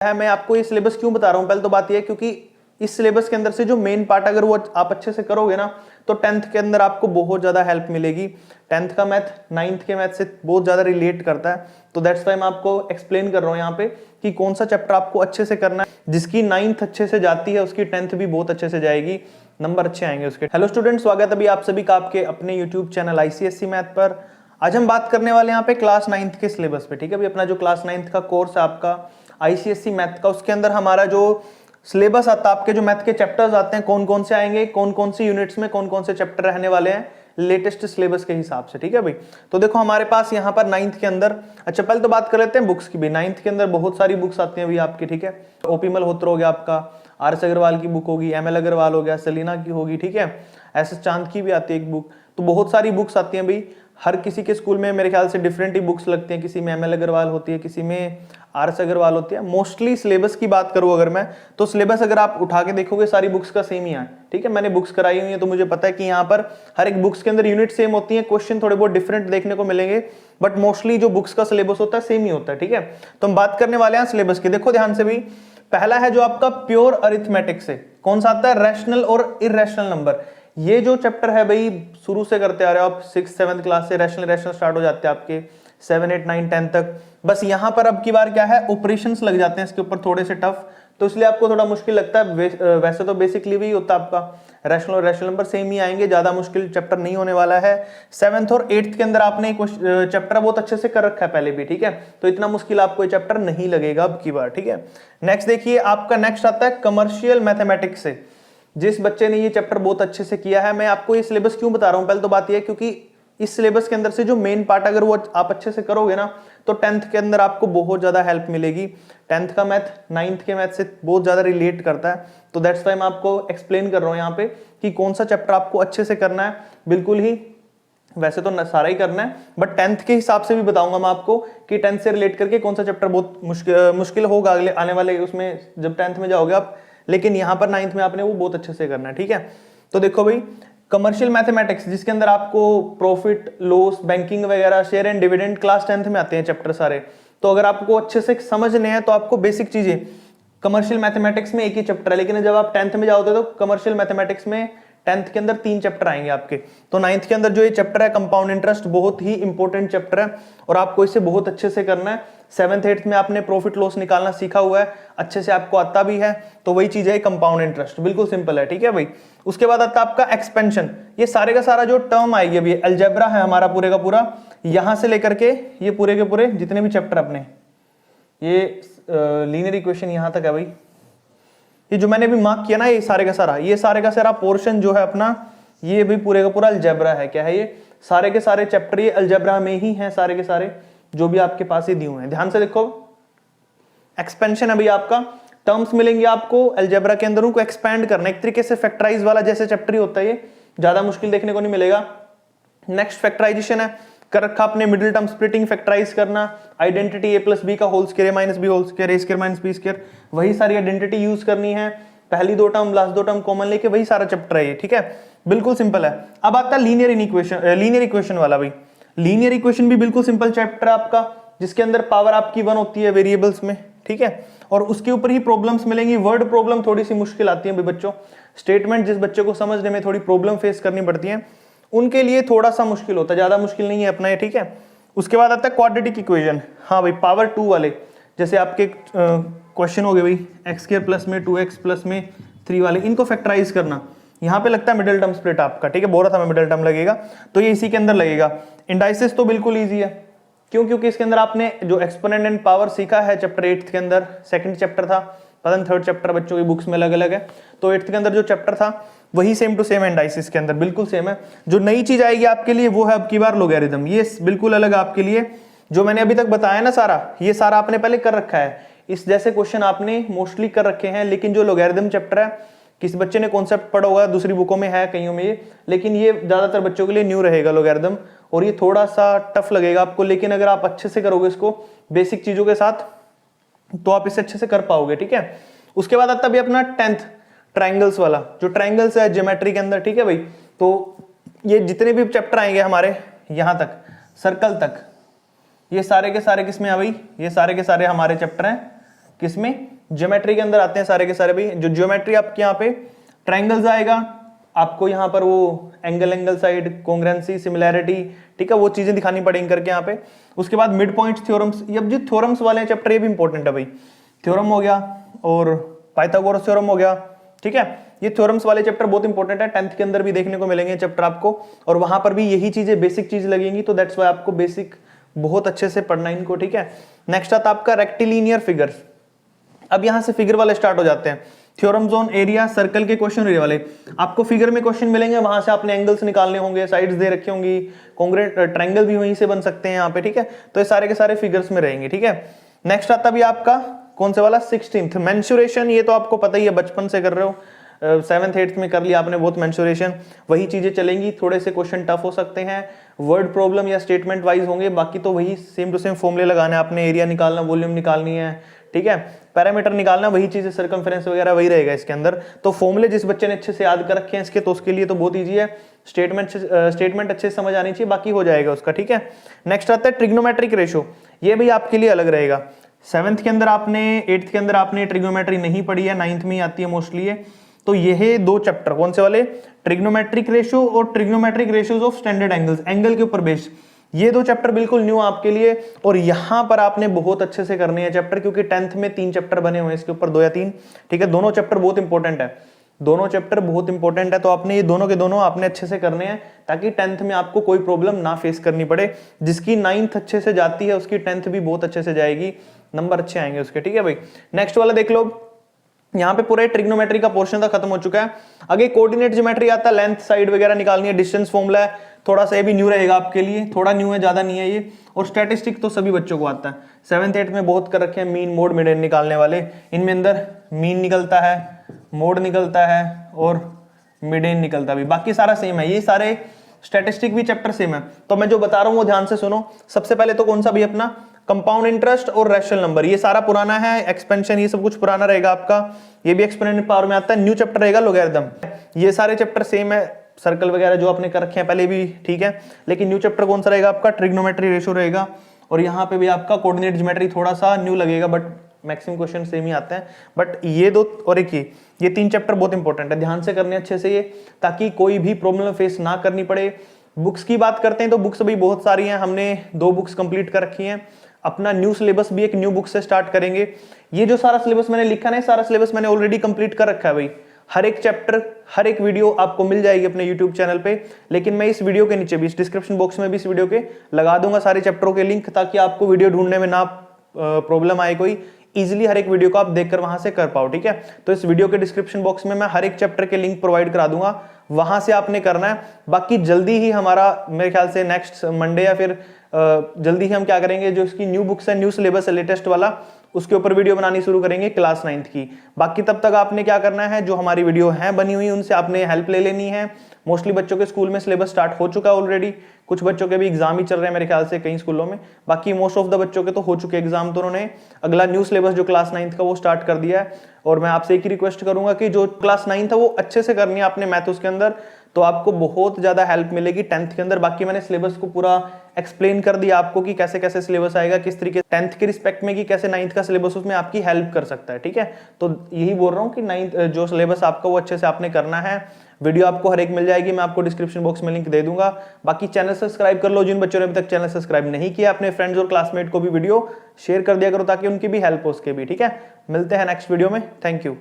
है। मैं आपको ये सिलेबस क्यों बता रहा हूँ, पहले तो बात यह है क्योंकि इस सिलेबस के अंदर से जो मेन पार्ट अगर वो आप अच्छे से करोगे ना तो 10th के अंदर आपको बहुत ज्यादा हेल्प मिलेगी। 10th का मैथ 9th के मैथ से बहुत ज्यादा रिलेट करता है, तो दैट्स वाई मैं आपको एक्सप्लेन कर रहा हूँ यहाँ पे कि कौन सा चैप्टर आपको अच्छे से करना है। जिसकी 9th अच्छे से जाती है उसकी 10th भी बहुत अच्छे से जाएगी, नंबर अच्छे आएंगे उसके। हेलो स्टूडेंट, स्वागत अभी आप सभी का आपके अपने यूट्यूब चैनल आईसीएससी मैथ पर। आज हम बात करने वाले यहाँ पे क्लास 9th के सिलेबस पे। ठीक है, अभी अपना जो क्लास 9th का कोर्स है आपका आईसीएससी मैथ का, उसके अंदर हमारा जो सिलेबस आता है, आपके जो मैथ के चैप्टर्स आते हैं कौन कौन से आएंगे, कौन कौन सी यूनिट्स में कौन कौन से चैप्टर रहने वाले हैं लेटेस्ट सिलेबस के हिसाब से। ठीक है भाई, तो देखो हमारे पास यहाँ पर 9th के अंदर, अच्छा पहले तो बात कर लेते हैं बुक्स की भी। 9th के अंदर बहुत सारी बुक्स आती हैं अभी आपकी। ठीक है, ओपी मल्होत्रा हो गया आपका, आर.एस. अग्रवाल की बुक होगी, एम.एल. अग्रवाल हो गया, सलीना की होगी, ठीक है, एस.एस. चांद की भी आती है एक बुक। तो बहुत सारी बुक्स आती हैं भाई, हर किसी के स्कूल में मेरे ख्याल से डिफरेंट ही बुक्स लगती हैं, किसी में एम.एल. अग्रवाल होती है, किसी में आर.एस. अग्रवाल होती है। मोस्टली सिलेबस की बात करूं अगर मैं, तो सिलेबस अगर आप उठा के देखोगे सारी बुक्स का सेम ही है। ठीक है, मैंने बुक्स कराई हुई है तो मुझे पता है कि यहाँ पर हर एक बुक्स के अंदर यूनिट सेम होती है, क्वेश्चन थोड़े बहुत डिफरेंट देखने को मिलेंगे, बट मोस्टली जो बुक्स का सिलेबस होता है सेम ही होता है। ठीक है, तो हम बात करने वाले हैं सिलेबस की। देखो ध्यान से भी, पहला है जो आपका प्योर अरिथमेटिक से कौन सा आता है, रैशनल और इरेशनल नंबर। ये जो चैप्टर है भाई शुरू से करते आ रहे हो आप, 6th-7th क्लास से रैशनल स्टार्ट हो जाते हैं आपके 7, 8, 9, 10 तक। बस यहाँ पर अब की बार क्या है, ऑपरेशंस लग जाते हैं इसके ऊपर थोड़े से टफ, तो इसलिए आपको थोड़ा मुश्किल लगता है। वैसे तो बेसिकली भी होता है आपका रैशनल और रैशनल नंबर सेम ही आएंगे, ज्यादा मुश्किल चैप्टर नहीं होने वाला है। 7th और 8th के अंदर आपने चैप्टर बहुत अच्छे से कर रखा है पहले भी। ठीक है, तो इतना मुश्किल आपको ये चैप्टर नहीं लगेगा अब की बार। ठीक है, नेक्स्ट देखिए, आपका नेक्स्ट आता है कमर्शियल मैथमेटिक्स से। जिस बच्चे ने ये चैप्टर बहुत अच्छे से किया है, मैं आपको ये सिलेबस क्यों बता रहा हूँ, पहले तो बात यह है क्योंकि इस सिलेबस के अंदर से जो मेन पार्ट अगर वो आप अच्छे से करोगे ना तो 10th के अंदर आपको बहुत ज्यादा हेल्प मिलेगी। 10th का मैथ 9th के मैथ से बहुत ज्यादा रिलेट करता है, तो दैट्स वाई मैं आपको एक्सप्लेन कर रहा हूँ यहाँ पे कि कौन सा चैप्टर आपको अच्छे से करना है। बिल्कुल ही, वैसे तो सारा ही करना है, बट 10th के हिसाब से भी बताऊंगा मैं आपको कि 10th से रिलेट करके कौन सा चैप्टर बहुत मुश्किल होगा अगले आने वाले उसमें जब 10th में जाओगे आप, लेकिन यहाँ पर 9th में आपने वो बहुत अच्छे से करना है। ठीक है, तो देखो भाई, कमर्शियल मैथमेटिक्स जिसके अंदर आपको प्रॉफिट लॉस, बैंकिंग वगैरह, share and dividend class 10th में आते हैं चैप्टर सारे। तो अगर आपको अच्छे से समझने हैं तो आपको बेसिक चीजें कमर्शियल मैथमेटिक्स में एक ही चैप्टर है, लेकिन जब आप 10th में जाओगे तो कमर्शियल मैथमेटिक्स में 10th के अंदर 3 चैप्टर आएंगे आपके। तो 9th के अंदर जो ये चैप्टर है कंपाउंड इंटरेस्ट, बहुत ही इंपॉर्टेंट चैप्टर है और आपको इसे बहुत अच्छे से करना है। 7th 8th में आपने प्रॉफिट लॉस निकालना सीखा हुआ है, अच्छे से आपको आता भी है, तो वही चीज है कंपाउंड इंटरेस्ट, बिल्कुल सिंपल है। ठीक है भाई, उसके बाद आता है आपका एक्सपेंशन। ये सारे का सारा जो टर्म आएगी, अभी अलजेब्रा है हमारा पूरे का पूरा, यहां से लेकर के ये पूरे के पूरे जितने भी चैप्टर अपने, ये लीनियर इक्वेशन यहां तक है भाई, ये जो मैंने भी मार्क किया ना, ये सारे का सारा पोर्शन जो है अपना, ये भी पूरे का पूरा अलजेब्रा है। क्या है ये, सारे के सारे चैप्टर ये अलजेब्रा में ही हैं, सारे के सारे जो भी आपके पास ही दिए हुए हैं। ध्यान से देखो, एक्सपेंशन है भाई आपका, टर्म्स मिलेंगे आपको अलजेब्रा के अंदर, उनको एक्सपैंड करना, एक तरीके से फैक्टराइज वाला जैसे चैप्टर ही होता है, ये ज्यादा मुश्किल देखने को नहीं मिलेगा। नेक्स्ट फैक्टराइजेशन है, कर रखा आपने मिडिल टर्म स्प्लिटिंग, फैक्टराइज करना, आइडेंटिटी a प्लस बी का whole square minus B whole square, a square minus B square, वही सारी आइडेंटिटी यूज करनी है, पहली 2 टर्म लास्ट 2 टर्म कॉमन लेके वही सारा चैप्टर है ये। ठीक है, बिल्कुल सिंपल है। अब आता है लीनियर इक्वेशन वाला भाई। लीनियर इक्वेशन भी बिल्कुल सिंपल चैप्टर है आपका, जिसके अंदर पावर आपकी 1 होती है वेरिएबल्स में। ठीक है, और उसके ऊपर ही प्रॉब्लम्स मिलेंगी। वर्ड प्रॉब्लम थोड़ी सी मुश्किल आती है भाई बच्चों, स्टेटमेंट जिस बच्चे को समझने में थोड़ी प्रॉब्लम फेस करनी पड़ती है उनके लिए थोड़ा सा मुश्किल होता है, ज्यादा मुश्किल नहीं है अपना ये। ठीक है, उसके बाद आता है क्वाड्रेटिक इक्वेशन। हाँ भाई, पावर 2 वाले, जैसे आपके क्वेश्चन हो गए भाई एक्स स्क्वायर प्लस में 2x प्लस में 3 वाले, इनको फैक्टराइज करना। यहाँ पे लगता है मिडिल टर्म स्प्लिट आपका। ठीक है, बोल रहा था मैं मिडिल टर्म लगेगा, तो ये इसी के अंदर लगेगा। इंडाइसिस तो बिल्कुल ईजी है, क्यों, क्योंकि इसके अंदर आपने जो एक्सपोनेंट एंड पावर सीखा है चैप्टर 8th के अंदर, सेकंड चैप्टर था, पता नहीं 3rd चैप्टर बच्चों की बुक्स में अलग अलग है, तो 8th के अंदर जो चैप्टर था वही सेम टू सेम इंडाइसिस के अंदर बिल्कुल सेम है। जो नई चीज आएगी आपके लिए वो है अब की बार लोगैरिथम, ये बिल्कुल अलग आपके लिए। जो मैंने अभी तक बताया ना सारा, ये सारा आपने पहले कर रखा है, इस जैसे क्वेश्चन आपने मोस्टली कर रखे हैं, लेकिन जो लोगैरिथम चैप्टर है किसी बच्चे ने कॉन्सेप्ट पढ़ा होगा, दूसरी बुकों में है कईयों में ये, लेकिन ये ज्यादातर बच्चों के लिए न्यू रहेगा लोगैरिथम, और ये थोड़ा सा टफ लगेगा आपको, लेकिन अगर आप अच्छे से करोगे इसको बेसिक चीजों के साथ तो आप इसे अच्छे से कर पाओगे। ठीक है, उसके बाद आता है अपना 10th ट्रायंगल्स वाला, जो ट्रायंगल्स है ज्योमेट्री के अंदर। ठीक है भाई, तो ये जितने भी चैप्टर आएंगे हमारे यहां तक सर्कल तक, ये सारे के सारे किसमें है भाई, ये सारे के सारे हमारे चैप्टर हैं किसमें, ज्योमेट्री के अंदर आते हैं सारे के सारे भाई। जो ज्योमेट्री आपके यहाँ पे ट्रायंगल्स आएगा, आपको यहाँ पर वो एंगल साइड, कॉन्ग्रुएंसी, सिमिलैरिटी, ठीक है, वो चीजें दिखानी पड़ेंगी करके यहाँ पे। उसके बाद मिड पॉइंट थ्योरम्स, अब जो थ्योरम्स वाले चैप्टर ये भी इंपॉर्टेंट है भाई। थ्योरम हो गया और पाइथागोरस थ्योरम हो गया, ठीक है, ये थ्योरम्स वाले चैप्टर बहुत इंपॉर्टेंट है, 10th के अंदर भी देखने को मिलेंगे चैप्टर आपको, और वहां पर भी यही चीजें बेसिक चीज लगेंगी, तो दैट्स वाई आपको बेसिक बहुत अच्छे से पढ़ना इनको, ठीक है। नेक्स्ट आता आपका रेक्टिलिनियर फिगर्स। अब यहां से फिगर वाले स्टार्ट हो जाते हैं। थ्योरम्स ऑन एरिया, सर्कल के क्वेश्चन एरिया वाले आपको फिगर में क्वेश्चन मिलेंगे, वहां से आपने एंगल्स निकालने होंगे, साइड्स दे रखी होंगी, कॉन्ग्रुएंट ट्रायंगल भी वहीं से बन सकते हैं यहाँ पे, ठीक है। तो ये सारे के सारे फिगर्स में रहेंगे, ठीक है। नेक्स्ट आता भी आपका कौन से वाला, 16th मेंसुरेशन। ये तो आपको पता ही है, बचपन से कर रहे हो, 7th 8th में कर लिया आपने बहुत मेंसुरेशन। वही चीजें चलेंगी, थोड़े से क्वेश्चन टफ हो सकते हैं, वर्ड प्रॉब्लम या स्टेटमेंट वाइज होंगे, बाकी तो वही सेम टू सेम फॉर्मूले लगाने आपने, एरिया निकालना, वॉल्यूम निकालनी है, ठीक है, पैरामीटर निकालना, वही चीजें, सर्कमफेरेंस वगैरह वही रहेगा इसके अंदर। तो फॉर्मूले जिस बच्चे ने अच्छे से याद कर रखे हैं इसके, तो उसके लिए तो बहुत ईजी है। स्टेटमेंट अच्छे से समझ आनी चाहिए, बाकी हो जाएगा उसका, ठीक है। नेक्स्ट आता है ट्रिग्नोमेट्रिक रेशो। ये भी आपके लिए अलग रहेगा। 7th के अंदर आपने, 8th के अंदर आपने ट्रिग्नोमेट्री नहीं पढ़ी है, 9th में ही आती है मोस्टली है। तो ये दो चैप्टर कौन से वाले, ट्रिग्नोमेट्रिक रेशो और trigonometric ratios of standard angles, angle के ऊपर बेस्ड, ये दो चैप्टर बिल्कुल न्यू आपके लिए। और यहां पर आपने बहुत अच्छे से करने हैं चैप्टर, क्योंकि 10th में 3 चैप्टर बने हुए हैं इसके ऊपर, 2 या 3, ठीक है। दोनों चैप्टर बहुत इंपॉर्टेंट है, दोनों चैप्टर बहुत इंपॉर्टेंट है, तो आपने ये दोनों के दोनों आपने अच्छे से करने हैं, ताकि 10th में आपको कोई प्रॉब्लम ना फेस करनी पड़े। जिसकी 9th अच्छे से जाती है उसकी 10th भी बहुत अच्छे से जाएगी, नंबर अच्छे आएंगे उसके, ठीक है भाई। नेक्स्ट वाला देख लो, यहाँ पे पूरा ट्रिग्नोमेट्री का पोर्शन था, खत्म हो चुका है। आगे कोऑर्डिनेट ज्योमेट्री आता है, लेंथ साइड वगैरह निकालनी है, डिस्टेंस फॉर्मूला है, थोड़ा सा ये भी न्यू रहेगा आपके लिए, थोड़ा न्यू है, ज्यादा नहीं है ये। और स्टैटिस्टिक तो सभी बच्चों को आता है, 7th 8th में बहुत कर रखे हैं, मीन मोड मिडेन निकालने वाले। इनमें अंदर मीन निकलता है, मोड निकलता है और मिडेन निकलता भी, बाकी सारा सेम है, ये सारे स्टैटिस्टिक भी चैप्टर सेम है। तो मैं जो बता रहा हूँ वो ध्यान से सुनो। सबसे पहले तो कौन सा भी अपना कंपाउंड इंटरेस्ट और रैशनल नंबर, ये सारा पुराना है, एक्सपेंशन ये सब कुछ पुराना रहेगा आपका, ये भी एक्सपोनेंट पावर में आता है। न्यू चैप्टर रहेगा लोगैरिथम, ये सारे चैप्टर सेम है, सर्कल वगैरह जो आपने कर रखे हैं पहले भी, ठीक है। लेकिन न्यू चैप्टर कौन सा रहेगा आपका, ट्रिग्नोमेट्री रेशियो रहेगा। और यहाँ पे भी आपका कोऑर्डिनेट ज्योमेट्री थोड़ा सा न्यू लगेगा, बट मैक्सिमम क्वेश्चन सेम ही आते हैं। बट ये दो और एक ये 3 चैप्टर बहुत इंपॉर्टेंट है, ध्यान से करने अच्छे से ये, ताकि कोई भी प्रॉब्लम फेस ना करनी पड़े। बुक्स की बात करते हैं तो बुक्स अभी बहुत सारी हैं, हमने 2 बुक्स कंप्लीट कर रखी हैं। अपना न्यू सिलेबस भी एक न्यू बुक से स्टार्ट करेंगे। ये जो सारा सिलेबस मैंने लिखा है, सारा सिलेबस मैंने ऑलरेडी कंप्लीट कर रखा है भाई। हर एक चैप्टर, हर एक वीडियो आपको मिल जाएगी अपने यूट्यूब चैनल पे। लेकिन मैं इस वीडियो के नीचे भी, इस डिस्क्रिप्शन बॉक्स में भी इस वीडियो के लगा दूंगा सारे चैप्टरों के लिंक, ताकि आपको वीडियो ढूंढने में ना प्रॉब्लम आए कोई, इजीली हर एक वीडियो को आप देखकर वहां से कर पाओ, ठीक है। तो इस वीडियो के डिस्क्रिप्शन बॉक्स में मैं हर एक चैप्टर के लिंक प्रोवाइड करा दूंगा, वहां से आपने करना है। बाकी जल्दी ही हमारा, मेरे ख्याल से नेक्स्ट मंडे या फिर जल्दी ही हम क्या करेंगे, जो इसकी न्यू बुक्स है, न्यू सिलेबस है लेटेस्ट वाला, उसके ऊपर वीडियो बनानी शुरू करेंगे क्लास 9th की। बाकी तब तक आपने क्या करना है, जो हमारी वीडियो है बनी हुई उनसे आपने हेल्प ले लेनी है। मोस्टली बच्चों के स्कूल में सिलेबस स्टार्ट हो चुका है ऑलरेडी, कुछ बच्चों के भी एग्जाम ही चल रहे हैं मेरे ख्याल से कई स्कूलों में। बाकी मोस्ट ऑफ द बच्चों के तो हो चुके एग्जाम, तो उन्होंने अगला न्यू सिलेबस जो क्लास 9th का वो स्टार्ट कर दिया है। और मैं आपसे एक ही रिक्वेस्ट करूंगा कि जो क्लास 9th है वो अच्छे से करनी है आपने मैथ उसके अंदर, तो आपको बहुत ज्यादा हेल्प मिलेगी 10th के अंदर। बाकी मैंने सिलेबस को पूरा एक्सप्लेन कर दिया आपको कि कैसे कैसे सिलेबस आएगा, किस तरीके 10th के रिस्पेक्ट में, कि कैसे 9th का सिलेबस उसमें आपकी हेल्प कर सकता है, ठीक है। तो यही बोल रहा हूँ कि 9th जो सिलेबस आपका वो अच्छे से आपने करना है। वीडियो आपको हर एक मिल जाएगी, मैं आपको डिस्क्रिप्शन बॉक्स में लिंक दे दूंगा। बाकी चैनल सब्सक्राइब कर लो, जिन बच्चों ने अभी तक चैनल सब्सक्राइब नहीं किया, अपने फ्रेंड्स और क्लासमेट को भी वीडियो शेयर कर दिया करो, ताकि उनकी भी हेल्प हो उसके भी, ठीक है। मिलते हैं नेक्स्ट वीडियो में, थैंक यू।